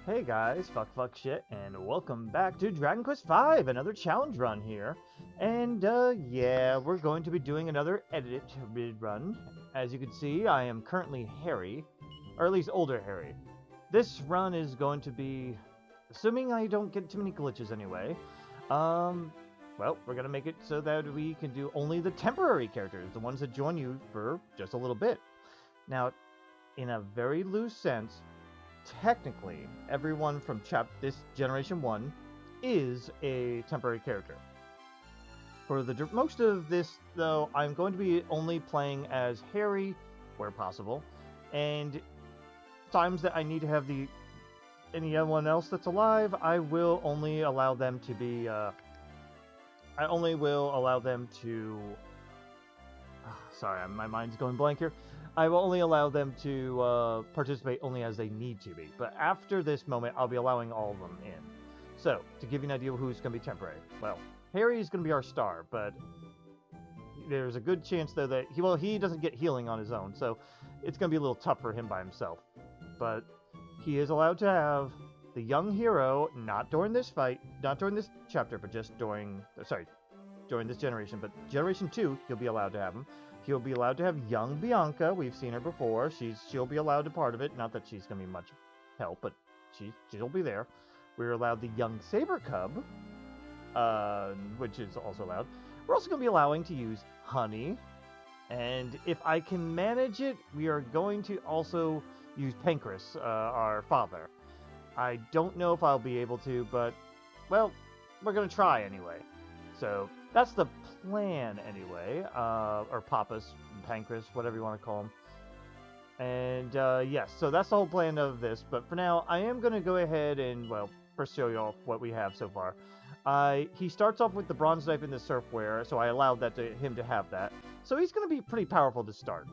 Hey guys, fuck shit, and welcome back to Dragon Quest V, another challenge run here. And yeah, we're going to be doing another edited run. As you can see, I am currently Harry, or at least older Harry. This run is going to be, assuming I don't get too many glitches anyway, well, we're gonna make it so that we can do only the temporary characters, the ones that join you for just a little bit. Now, in a very loose sense, technically, everyone from this Generation 1 is a temporary character. For the most of this, though, I'm going to be only playing as Harry, where possible, and times that I need to have anyone else that's alive, I will only allow them to be, I only will allow them to, sorry, my mind's going blank here. I will only allow them to participate only as they need to be. But after this moment, I'll be allowing all of them in. So, to give you an idea of who's going to be temporary. Well, Harry is going to be our star, but there's a good chance, though, that he doesn't get healing on his own, so it's going to be a little tough for him by himself. But he is allowed to have the young hero, not during this fight, not during this chapter, but just during this generation. But Generation 2, he'll be allowed to have him. He'll be allowed to have young Bianca. We've seen her before. She'll be allowed a part of it. Not that she's going to be much help, but she'll be there. We're allowed the young saber cub, which is also allowed. We're also going to be allowing to use honey. And if I can manage it, we are going to also use Pankraz, our father. I don't know if I'll be able to, but, well, we're going to try anyway. So that's the plan anyway, or Papas, Pankraz, whatever you want to call him. And yes, so that's the whole plan of this. But for now, I am going to go ahead and, well, first show you off what we have so far. He starts off with the bronze knife and the surfware, so I allowed him to have that. So he's going to be pretty powerful to start.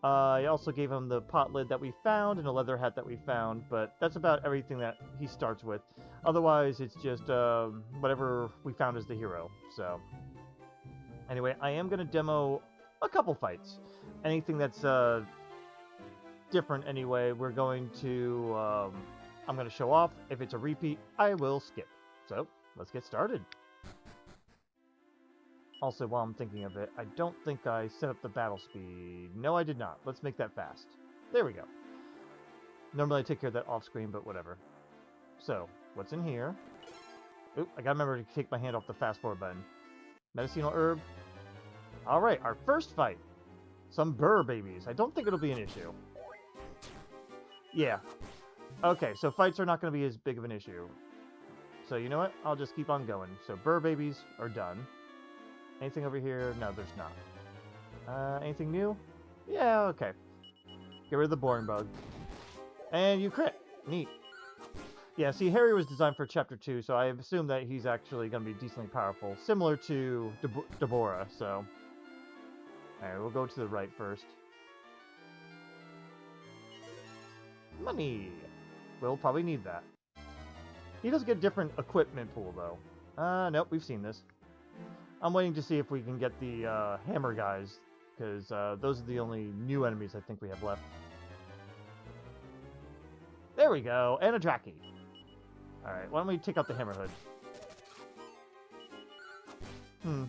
I also gave him the pot lid that we found and a leather hat that we found, but that's about everything that he starts with. Otherwise, it's just whatever we found as the hero. So, anyway, I am going to demo a couple fights. Anything that's different anyway, we're going to, I'm going to show off. If it's a repeat, I will skip. So, let's get started. Also, while I'm thinking of it, I don't think I set up the battle speed. No, I did not. Let's make that fast. There we go. Normally I take care of that off screen, but whatever. So, what's in here? Oop, I gotta remember to take my hand off the fast forward button. Medicinal herb. Alright, our first fight. Some burr babies. I don't think it'll be an issue. Yeah. Okay, so fights are not going to be as big of an issue. So, you know what? I'll just keep on going. So, burr babies are done. Anything over here? No, there's not. Anything new? Yeah, okay. Get rid of the boring bug. And you crit. Neat. Yeah, see, Harry was designed for Chapter 2, so I assume that he's actually going to be decently powerful. Similar to Deborah, so... Alright, we'll go to the right first. Money! We'll probably need that. He does get different equipment pool, though. Nope, we've seen this. I'm waiting to see if we can get the hammer guys, because those are the only new enemies I think we have left. There we go, and a Draki. Alright, why don't we take out the hammer hood?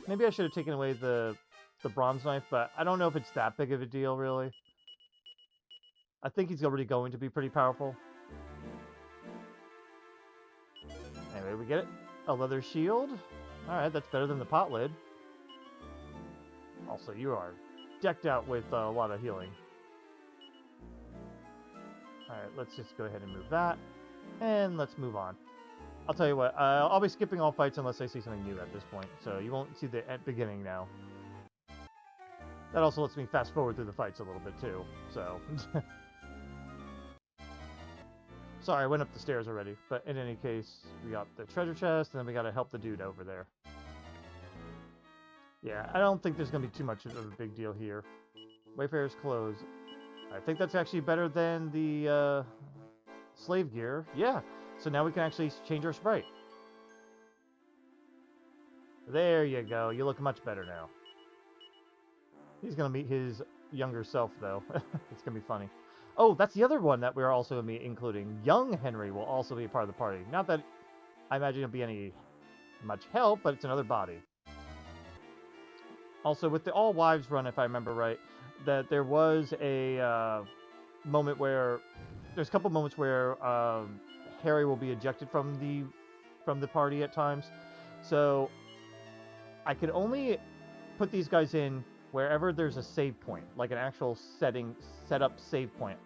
Maybe I should have taken away the bronze knife, but I don't know if it's that big of a deal, really. I think he's already going to be pretty powerful. Anyway, we get it. A leather shield. Alright, that's better than the pot lid. Also, you are decked out with a lot of healing. Alright, let's just go ahead and move that. And let's move on. I'll tell you what, I'll be skipping all fights unless I see something new at this point. So you won't see the beginning now. That also lets me fast forward through the fights a little bit too. So... Sorry, I went up the stairs already, but in any case, we got the treasure chest, and then we gotta help the dude over there. Yeah, I don't think there's gonna be too much of a big deal here. Wayfarer's clothes. I think that's actually better than the slave gear. Yeah, so now we can actually change our sprite. There you go, you look much better now. He's gonna meet his younger self, though. It's gonna be funny. Oh, that's the other one that we're also going to be including. Young Henry will also be a part of the party. Not that I imagine it'll be any much help, but it's another body. Also, with the All Wives run, if I remember right, that there was a moment where there's a couple moments where Harry will be ejected from the party at times. So I could only put these guys in wherever there's a save point, like an actual setup save point.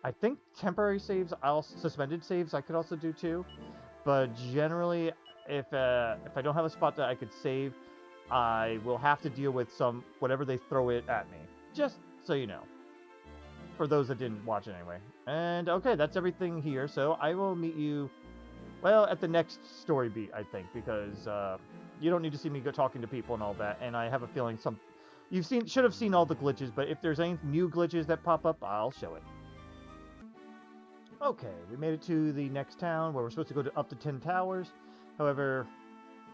I think temporary saves, suspended saves, I could also do too. But generally, if I don't have a spot that I could save, I will have to deal with whatever they throw it at me. Just so you know. For those that didn't watch it anyway. And okay, that's everything here. So I will meet you, well, at the next story beat, I think, because you don't need to see me go talking to people and all that. And I have a feeling should have seen all the glitches, but if there's any new glitches that pop up, I'll show it. Okay, we made it to the next town where we're supposed to go to Uptaten Towers. However,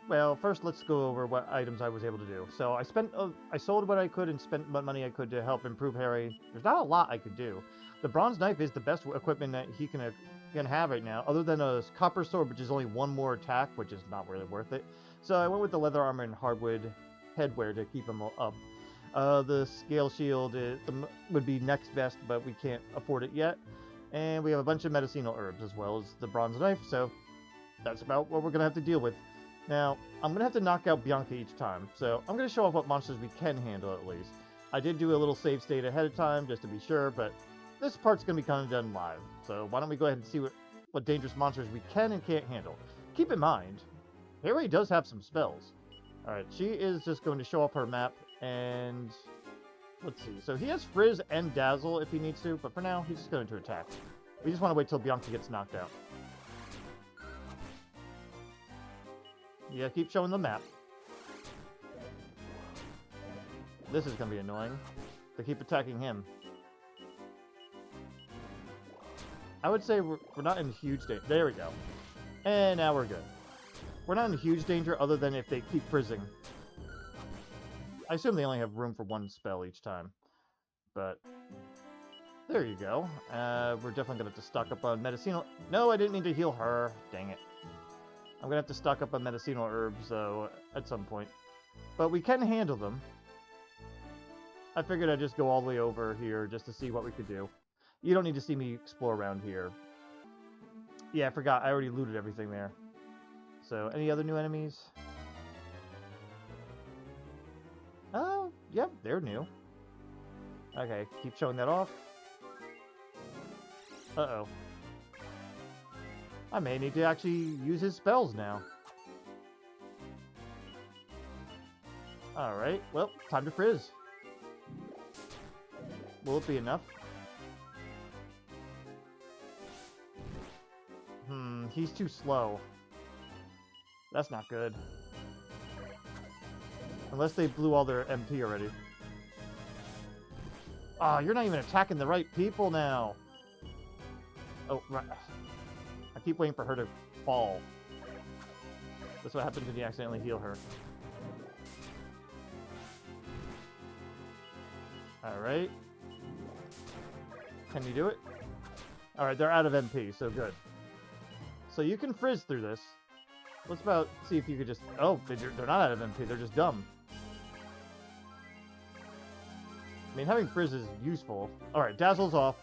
well, first let's go over what items I was able to do. So I sold what I could and spent what money I could to help improve Harry. There's not a lot I could do. The bronze knife is the best equipment that he can have right now, other than a copper sword, which is only one more attack, which is not really worth it. So I went with the leather armor and hardwood headwear to keep him up. The scale shield would be next best, but we can't afford it yet. And we have a bunch of medicinal herbs as well as the bronze knife, so that's about what we're going to have to deal with. Now, I'm going to have to knock out Bianca each time, so I'm going to show off what monsters we can handle at least. I did do a little save state ahead of time just to be sure, but this part's going to be kind of done live. So why don't we go ahead and see what dangerous monsters we can and can't handle. Keep in mind, Harry does have some spells. Alright, she is just going to show off her map, and let's see. So he has Frizz and Dazzle if he needs to, but for now, he's just going to attack. We just want to wait till Bianca gets knocked out. Yeah, keep showing the map. This is going to be annoying. They keep attacking him. I would say we're not in huge danger. There we go. And now we're good. We're not in huge danger other than if they keep frizzing. I assume they only have room for one spell each time. But there you go. We're definitely going to have to stock up on medicinal... No, I didn't mean to heal her. Dang it. I'm going to have to stock up on medicinal herbs, though, at some point. But we can handle them. I figured I'd just go all the way over here just to see what we could do. You don't need to see me explore around here. Yeah, I forgot. I already looted everything there. So, any other new enemies? Oh, yep, they're new. Okay, keep showing that off. Uh-oh. I may need to actually use his spells now. Alright, well, time to frizz. Will it be enough? He's too slow. That's not good. Unless they blew all their MP already. Ah, you're not even attacking the right people now. Oh, right. I keep waiting for her to fall. That's what happens when you accidentally heal her. Alright. Can you do it? Alright, they're out of MP, so good. So you can frizz through this. Let's about see if you could just... Oh, they're not out of MP, they're just dumb. I mean, having frizz is useful. Alright, Dazzle's off.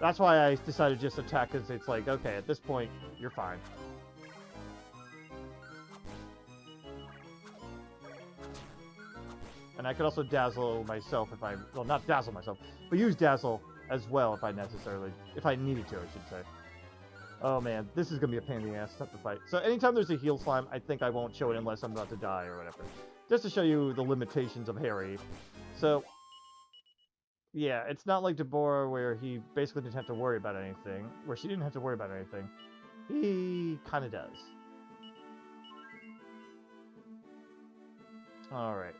That's why I decided to just attack, because it's like, okay, at this point, you're fine. And I could also Dazzle myself if I... Well, not Dazzle myself, but use Dazzle as well if I needed to, I should say. Oh man, this is going to be a pain in the ass to have to fight. So anytime there's a heal slime, I think I won't show it unless I'm about to die or whatever. Just to show you the limitations of Harry. So, yeah, it's not like Deborah where he basically didn't have to worry about anything. Where she didn't have to worry about anything. He kind of does. Alright.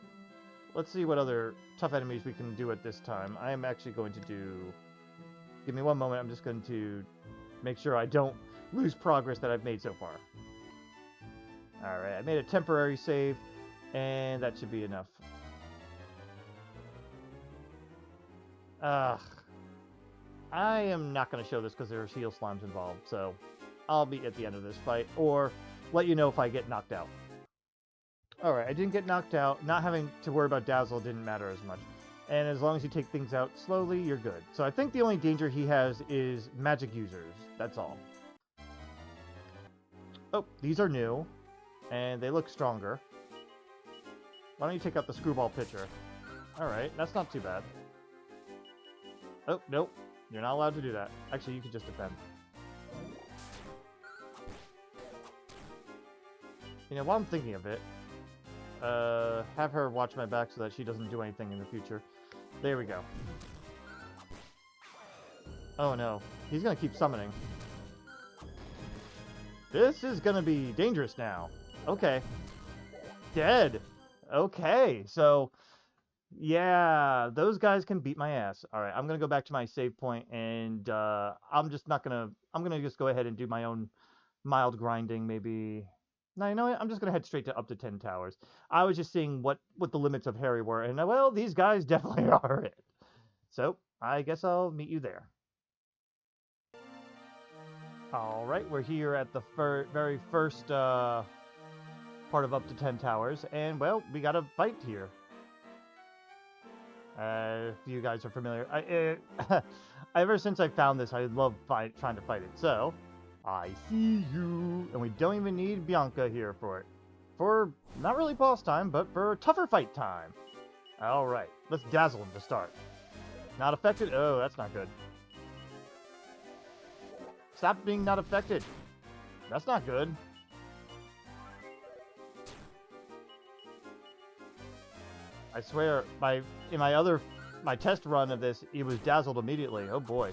Let's see what other tough enemies we can do at this time. I am actually going to do... Give me one moment, I'm just going to make sure I don't lose progress that I've made so far. Alright, I made a temporary save, and that should be enough. I am not going to show this because there's heal slimes involved, so I'll be at the end of this fight, or let you know if I get knocked out. Alright, I didn't get knocked out. Not having to worry about Dazzle didn't matter as much. And as long as you take things out slowly, you're good. So I think the only danger he has is magic users. That's all. Oh, these are new. And they look stronger. Why don't you take out the screwball pitcher? Alright, that's not too bad. Oh, nope. You're not allowed to do that. Actually, you can just defend. You know, while I'm thinking of it, have her watch my back so that she doesn't do anything in the future. There we go. Oh no, he's gonna keep summoning. This is gonna be dangerous now. Okay. Dead. Okay, so yeah, those guys can beat my ass. Alright, I'm gonna go back to my save point and I'm gonna just go ahead and do my own mild grinding, maybe. No, you know what? I'm just going to head straight to Uptaten Towers. I was just seeing what the limits of Harry were, and well, these guys definitely are it. So, I guess I'll meet you there. Alright, we're here at the very first part of Uptaten Towers, and well, we got a fight here. If you guys are familiar. Ever since I found this, I love trying to fight it, so I see you, and we don't even need Bianca here for it. For, not really boss time, but for tougher fight time. Alright, let's dazzle him to start. Not affected? Oh, that's not good. Stop being not affected. That's not good. I swear, in my test run of this, he was dazzled immediately. Oh boy.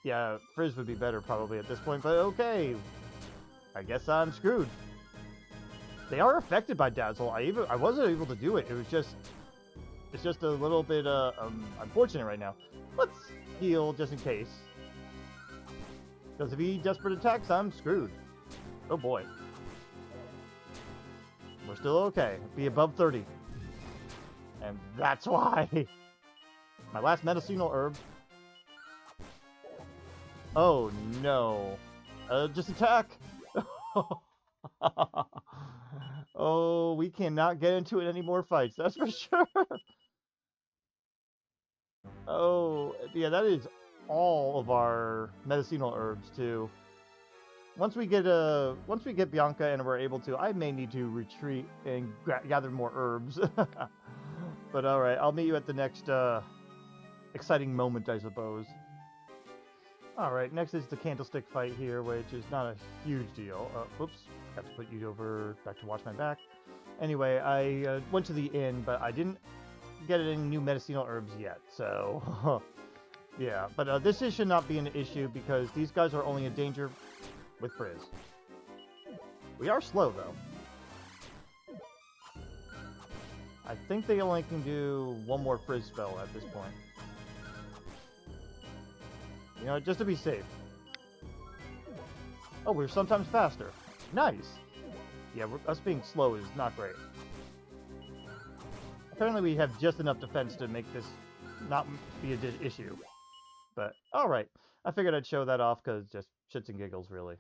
Yeah, Frizz would be better probably at this point, but okay. I guess I'm screwed. They are affected by Dazzle. I wasn't able to do it. It's just a little bit unfortunate right now. Let's heal just in case. Because if he desperate attacks, I'm screwed. Oh boy. We're still okay. Be above 30. And that's why. My last medicinal herb. Oh no. Just attack! Oh, we cannot get into it any more fights, that's for sure. Oh, yeah, that is all of our medicinal herbs too. Once we get Bianca and we're able to, I may need to retreat and gather more herbs. But alright, I'll meet you at the next exciting moment, I suppose. Alright, next is the candlestick fight here, which is not a huge deal. Whoops, got to put you over back to watch my back. Anyway, I went to the inn, but I didn't get any new medicinal herbs yet, so yeah. But this should not be an issue because these guys are only in danger with Frizz. We are slow, though. I think they only can do one more Frizz spell at this point. You know, just to be safe. Oh, we're sometimes faster. Nice! Yeah, us being slow is not great. Apparently we have just enough defense to make this not be an issue. But, alright. I figured I'd show that off because just shits and giggles, really.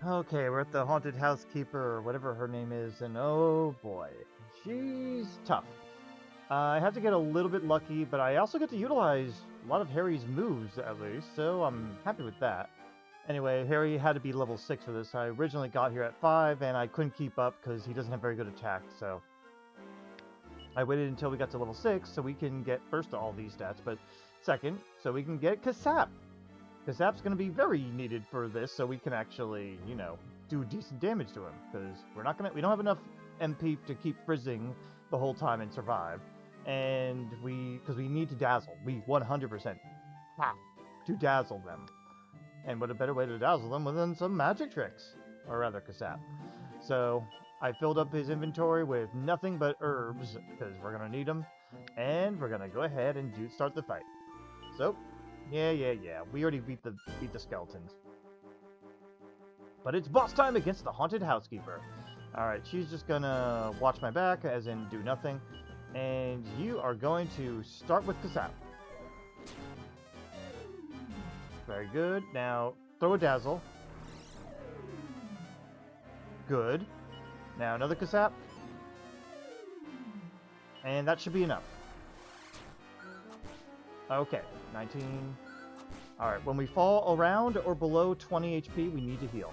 Okay, we're at the Haunted Housekeeper, or whatever her name is, and oh boy. She's tough. I have to get a little bit lucky, but I also get to utilize a lot of Harry's moves, at least, so I'm happy with that. Anyway, Harry had to be level 6 for this. I originally got here at 5, and I couldn't keep up because he doesn't have very good attack, so I waited until we got to level 6 so we can get first to all these stats, but second, so we can get Kasap. Kasap's going to be very needed for this, so we can actually, you know, do decent damage to him, because we don't have enough MP to keep frizzing the whole time and survive. And because we need to dazzle. We 100% have to dazzle them. And what a better way to dazzle them than some magic tricks. Or rather, Kasap. So, I filled up his inventory with nothing but herbs, because we're going to need them. And we're going to go ahead and start the fight. So, yeah. We already beat the skeletons. But it's boss time against the Haunted Housekeeper. Alright, she's just going to watch my back, as in do nothing. And you are going to start with Kasap. Very good. Now, throw a Dazzle. Good. Now, another Kasap. And that should be enough. Okay, 19. Alright, when we fall around or below 20 HP, we need to heal.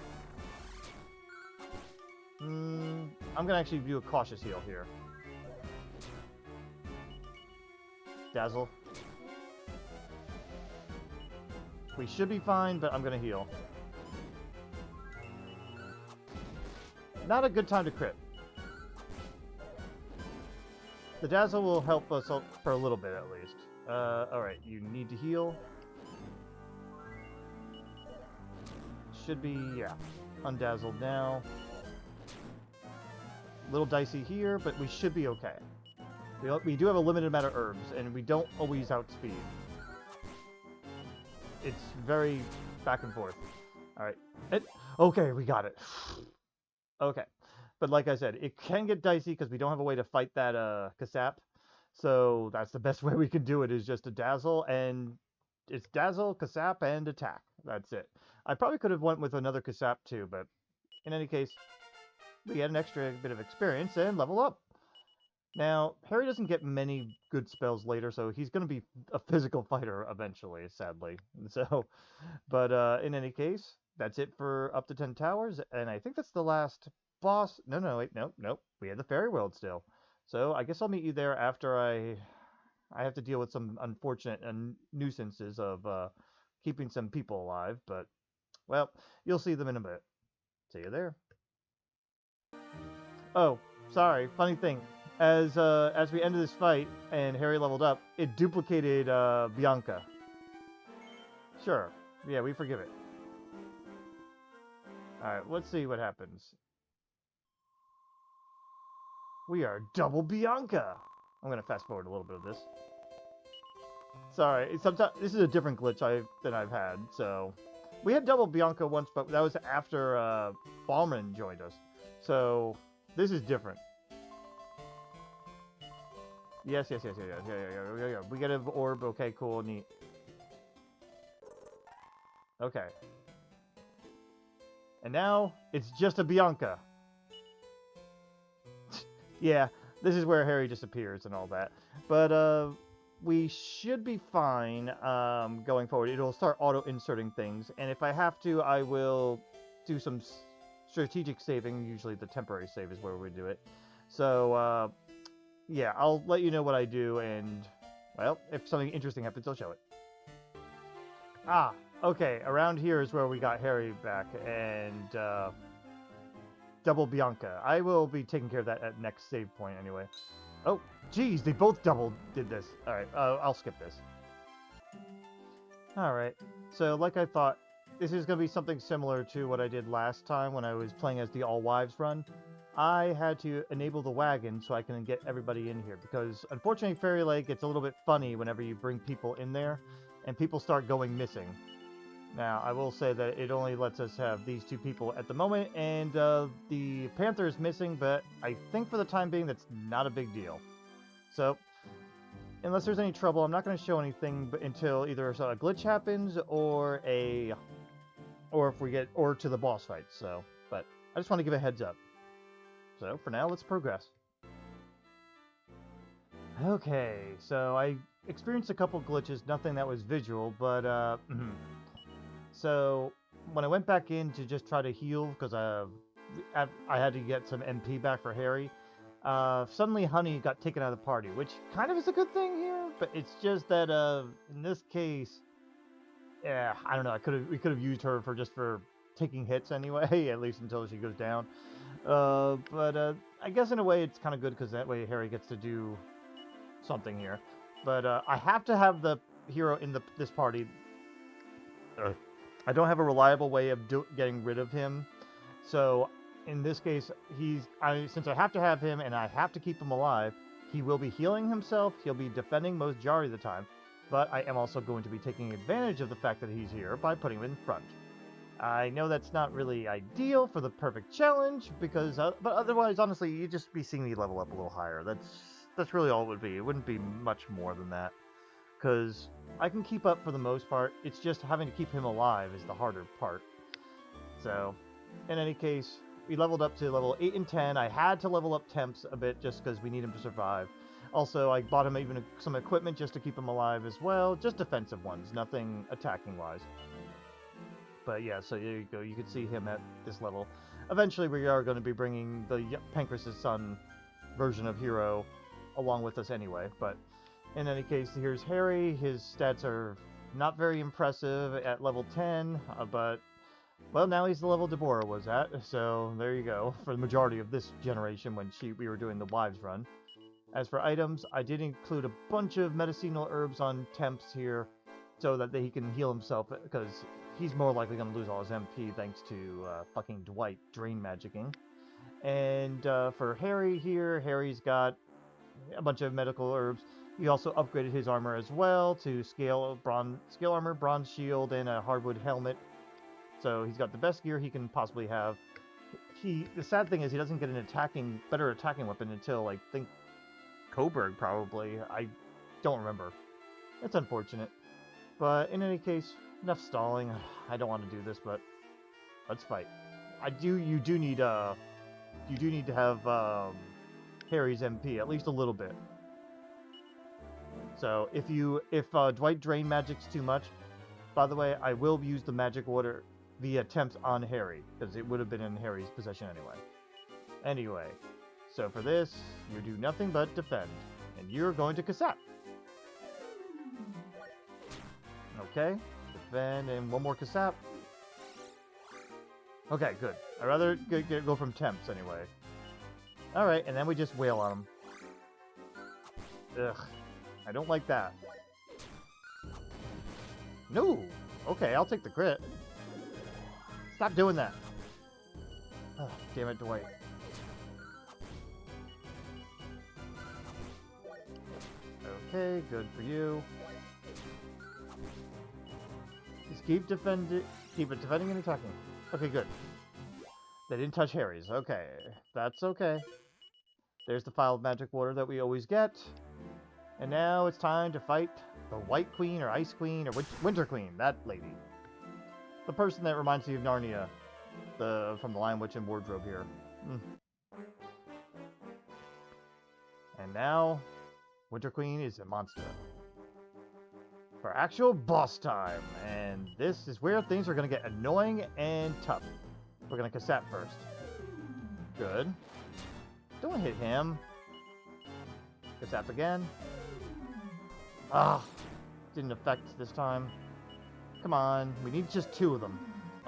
I'm going to actually do a cautious heal here. Dazzle. We should be fine, but I'm going to heal. Not a good time to crit. The Dazzle will help us for a little bit at least. Alright, you need to heal. Should be, yeah, undazzled now. Little dicey here, but we should be okay. We do have a limited amount of herbs, and we don't always outspeed. It's very back and forth. Alright. Okay, we got it. Okay. But like I said, it can get dicey because we don't have a way to fight that Kasap. So that's the best way we can do it, is just a Dazzle, and it's Dazzle, Kasap, and attack. That's it. I probably could have went with another Kasap too, but in any case, we get an extra bit of experience and level up. Now, Harry doesn't get many good spells later, so he's going to be a physical fighter eventually, sadly. So, but in any case, that's it for Uptaten Towers, and I think that's the last boss. No, wait, nope. We have the Fairy World still. So I guess I'll meet you there after I have to deal with some unfortunate nuisances of keeping some people alive, but, well, you'll see them in a bit. See you there. Oh, sorry, funny thing. As we ended this fight and Harry leveled up, it duplicated Bianca. Sure. Yeah, we forgive it. Alright, let's see what happens. We are double Bianca! I'm going to fast forward a little bit of this. Sorry, sometimes this is a different glitch than I've had, so... We had double Bianca once, but that was after Ballman joined us. So, this is different. Yes. Yeah. We get an orb. Okay, cool, neat. Okay. And now, it's just a Bianca. Yeah, this is where Harry disappears and all that. But, we should be fine going forward. It'll start auto-inserting things. And if I have to, I will do some strategic saving. Usually the temporary save is where we do it. So, yeah, I'll let you know what I do, and, well, if something interesting happens, I'll show it. Ah, okay, around here is where we got Harry back, and, double Bianca. I will be taking care of that at next save point, anyway. Oh, geez, they both did this. Alright, I'll skip this. Alright, so like I thought, this is going to be something similar to what I did last time when I was playing as the all-wives run. I had to enable the wagon so I can get everybody in here, because unfortunately Fairy Lake gets a little bit funny whenever you bring people in there, and people start going missing. Now, I will say that it only lets us have these two people at the moment, and the Panther is missing, but I think for the time being that's not a big deal. So, unless there's any trouble, I'm not going to show anything until either a glitch happens or if we get to the boss fight. So, but I just want to give a heads up. So, for now, let's progress. Okay, so I experienced a couple glitches, nothing that was visual, but, so, when I went back in to just try to heal, because I had to get some MP back for Harry, suddenly Honey got taken out of the party, which kind of is a good thing here, but it's just that, in this case, yeah, I don't know, we could have used her for taking hits anyway, at least until she goes down. But I guess in a way it's kind of good, because that way Harry gets to do something here. But I have to have the hero in this party. I don't have a reliable way of getting rid of him. So in this case, since I have to have him and I have to keep him alive, he will be healing himself. He'll be defending majority of the time. But I am also going to be taking advantage of the fact that he's here by putting him in front. I know that's not really ideal for the perfect challenge, because, but otherwise, honestly, you'd just be seeing me level up a little higher. That's really all it would be. It wouldn't be much more than that. Because I can keep up for the most part. It's just having to keep him alive is the harder part. So, in any case, we leveled up to level 8 and 10. I had to level up Temps a bit just because we need him to survive. Also, I bought him even some equipment just to keep him alive as well. Just defensive ones, nothing attacking-wise. But yeah, so there you go. You can see him at this level. Eventually, we are going to be bringing the Pankraz' son version of Hero along with us anyway. But in any case, here's Harry. His stats are not very impressive at level 10, but... well, now he's the level Deborah was at, so there you go, for the majority of this generation when we were doing the Wives run. As for items, I did include a bunch of medicinal herbs on Temps here, so that he can heal himself, because he's more likely going to lose all his MP thanks to fucking Dwight drain magicking. And for Harry here, Harry's got a bunch of medical herbs. He also upgraded his armor as well to scale armor, bronze shield, and a hardwood helmet. So he's got the best gear he can possibly have. The sad thing is he doesn't get an better attacking weapon until, I think, Coburg probably. I don't remember. It's unfortunate. But in any case, enough stalling. I don't want to do this, but let's fight. You do need to have Harry's MP at least a little bit. So if Dwight drain magic's too much, by the way, I will use the magic water the attempts on Harry, because it would have been in Harry's possession anyway. So for this, you do nothing but defend, and you're going to Cassette. Okay, defend, and one more Cassette. Okay, good. I'd rather go from Temps anyway. Alright, and then we just wail on him. Ugh, I don't like that. No! Okay, I'll take the crit. Stop doing that. Oh, damn it, Dwight. Okay, good for you. Just keep it defending and attacking. Okay, good. They didn't touch Harry's. Okay, that's okay. There's the file of magic water that we always get. And now it's time to fight the White Queen or Ice Queen or Winter Queen, that lady. The person that reminds me of Narnia, from the Lion, Witch, and Wardrobe here. And now, Winter Queen is a monster. For actual boss time, and this is where things are going to get annoying and tough. We're going to Cassette first. Good. Don't hit him. Cassette again. Ah, didn't affect this time. Come on, we need just 2 of them.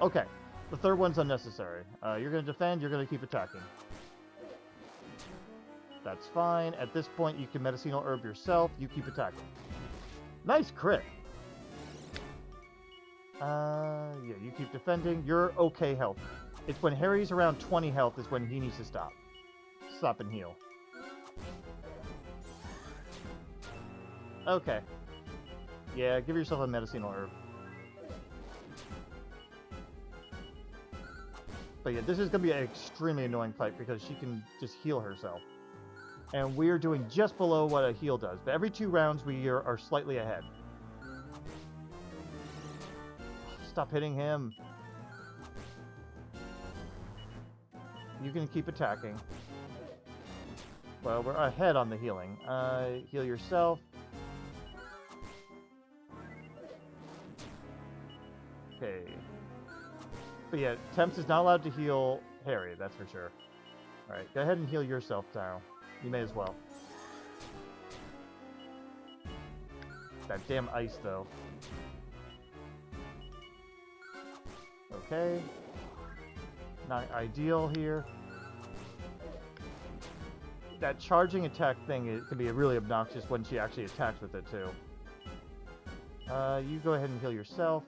Okay, the third one's unnecessary. You're going to defend, you're going to keep attacking. That's fine. At this point, you can medicinal herb yourself, you keep attacking. Nice crit! Yeah, you keep defending, you're okay health. It's when Harry's around 20 health is when he needs to stop. Stop and heal. Okay. Yeah, give yourself a medicinal herb. But yeah, this is going to be an extremely annoying fight because she can just heal herself. And we're doing just below what a heal does. But every 2 rounds, we are slightly ahead. Stop hitting him. You can keep attacking. Well, we're ahead on the healing. Heal yourself. Okay. But yeah, Temps is not allowed to heal Harry, that's for sure. Alright, go ahead and heal yourself now. You may as well. That damn ice, though. Okay. Not ideal here. That charging attack thing can be really obnoxious when she actually attacks with it, too. You go ahead and heal yourself.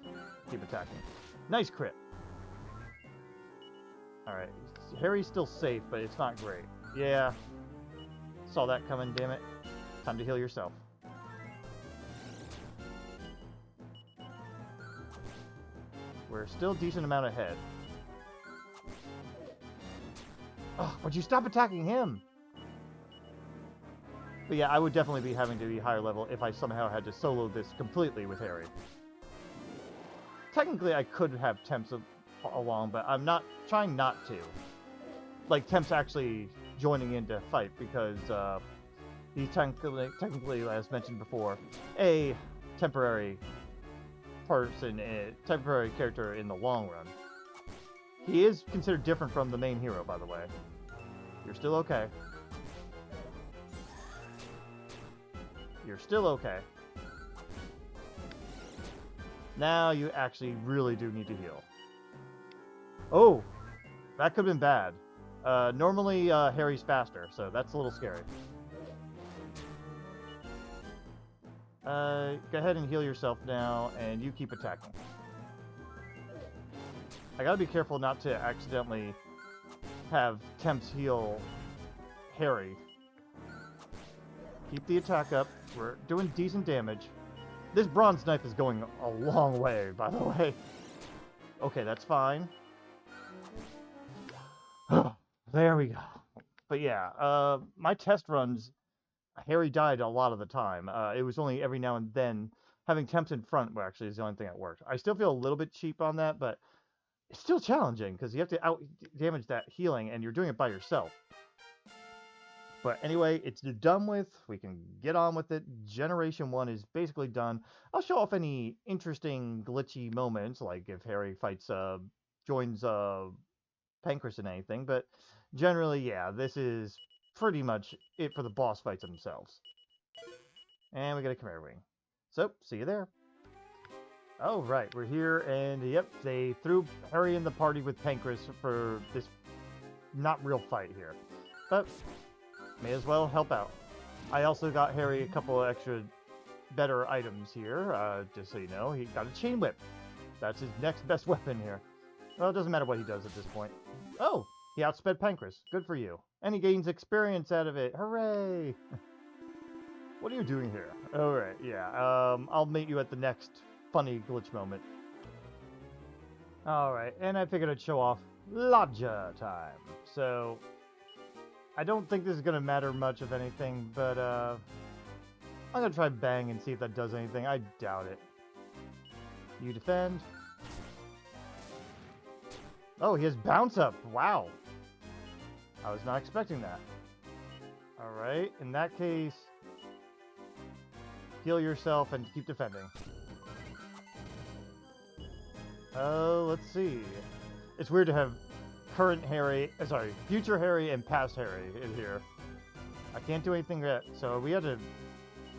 Keep attacking. Nice crit! Alright, Harry's still safe, but it's not great. Yeah. Saw that coming, damn it. Time to heal yourself. We're still a decent amount ahead. Oh, would you stop attacking him? But yeah, I would definitely be having to be higher level if I somehow had to solo this completely with Harry. Technically, I could have Temps along, but I'm not trying not to. Like, Temp's actually joining in to fight because he's technically, as mentioned before, a temporary person, a temporary character in the long run. He is considered different from the main hero, by the way. You're still okay. You're still okay. Now you actually really do need to heal. Oh, that could have been bad. Normally, Harry's faster, so that's a little scary. Go ahead and heal yourself now, and you keep attacking. I gotta be careful not to accidentally have Temps heal Harry. Keep the attack up. We're doing decent damage. This bronze knife is going a long way, by the way. Okay, that's fine. There we go. But yeah, my test runs, Harry died a lot of the time. It was only every now and then having Temps in front, well, actually, is the only thing that worked. I still feel a little bit cheap on that, but it's still challenging because you have to out damage that healing, and you're doing it by yourself. But anyway, it's done with. We can get on with it. Generation 1 is basically done. I'll show off any interesting glitchy moments, like if Harry fights, joins Pankraz in anything. But generally, yeah, this is pretty much it for the boss fights themselves. And we got a Chimera Wing. So, see you there. Oh, right, we're here, and yep, they threw Harry in the party with Pankraz for this not real fight here. But may as well help out. I also got Harry a couple of extra better items here, just so you know. He got a chain whip. That's his next best weapon here. Well, it doesn't matter what he does at this point. Oh, he outsped Pankraz. Good for you. And he gains experience out of it. Hooray! What are you doing here? Alright, yeah. I'll meet you at the next funny glitch moment. Alright, and I figured I'd show off Ladja time. So, I don't think this is going to matter much of anything, but I'm going to try Bang and see if that does anything. I doubt it. You defend. Oh, he has Bounce Up. Wow. I was not expecting that. Alright, in that case, heal yourself and keep defending. Oh, let's see. It's weird to have current Harry, future Harry and past Harry in here. I can't do anything yet, so we have to...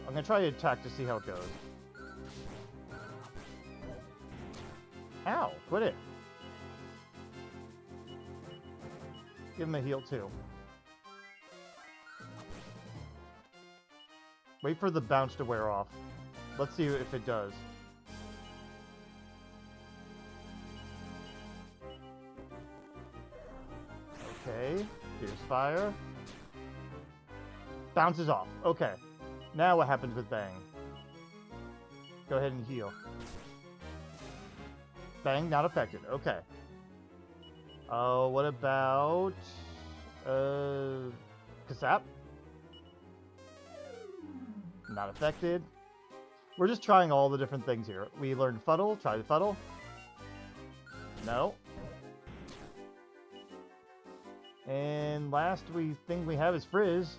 I'm going to try to attack to see how it goes. Ow, quit it. Give him a heal too. Wait for the bounce to wear off. Let's see if it does. Okay, here's fire. Bounces off. Okay. Now what happens with Bang? Go ahead and heal. Bang, not affected. Okay. Oh, what about... Kasap? Not affected. We're just trying all the different things here. We learned Fuddle. Try the Fuddle. No. And last thing we have is Frizz.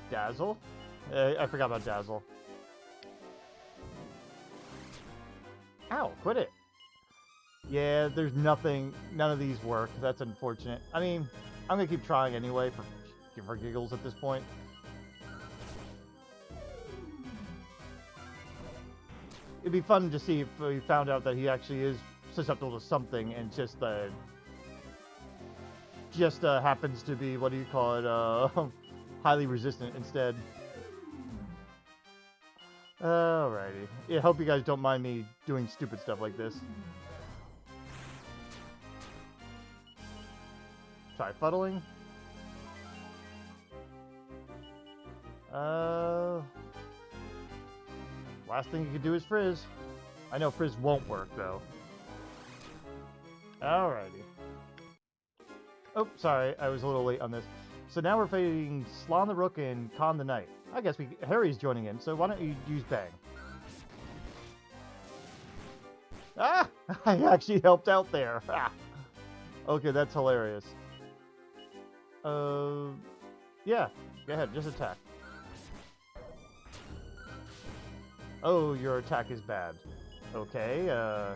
Dazzle. I forgot about Dazzle. Ow, quit it. Yeah, there's nothing, none of these work. That's unfortunate. I mean, I'm gonna keep trying anyway for giggles at this point. It'd be fun to see if we found out that he actually is susceptible to something and just happens to be, what do you call it, highly resistant instead. Alrighty. Yeah, hope you guys don't mind me doing stupid stuff like this. Try fuddling. Last thing you could do is Frizz. I know Frizz won't work, though. Alrighty. Oh, sorry, I was a little late on this. So now we're fighting Slon the Rook and Kon the Knight. I guess Harry's joining in, so why don't you use Bang? Ah! I actually helped out there. Ah. Okay, that's hilarious. Yeah, go ahead, just attack. Oh, your attack is bad. Okay,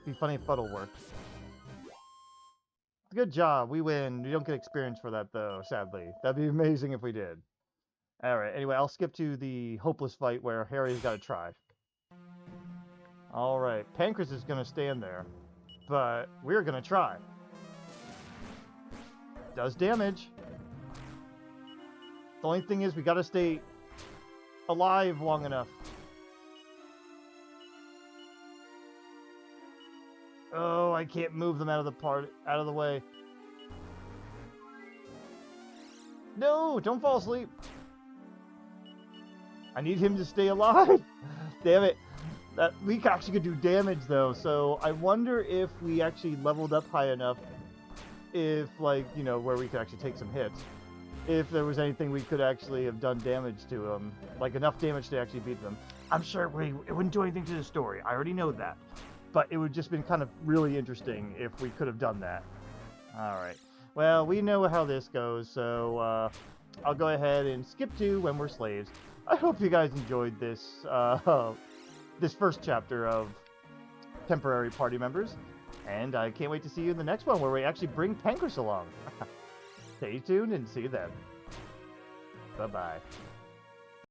be funny if Fuddle worked. Good job, we win. We don't get experience for that, though, sadly. That'd be amazing if we did. Alright, anyway, I'll skip to the hopeless fight where Harry's got to try. Alright, Pankraz is going to stand there, but we're going to try. Does damage. The only thing is we got to stay alive long enough. Oh, I can't move them out of the way. No, don't fall asleep. I need him to stay alive. Damn it. That leak actually could do damage though, so I wonder if we actually leveled up high enough, if like, you know, where we could actually take some hits. If there was anything we could actually have done damage to them, like enough damage to actually beat them. I'm sure it wouldn't do anything to the story. I already know that. But it would just been kind of really interesting if we could have done that. Alright. Well, we know how this goes, so I'll go ahead and skip to When We're Slaves. I hope you guys enjoyed this this first chapter of Temporary Party Members. And I can't wait to see you in the next one where we actually bring Pankraz along. Stay tuned and see you then. Bye-bye.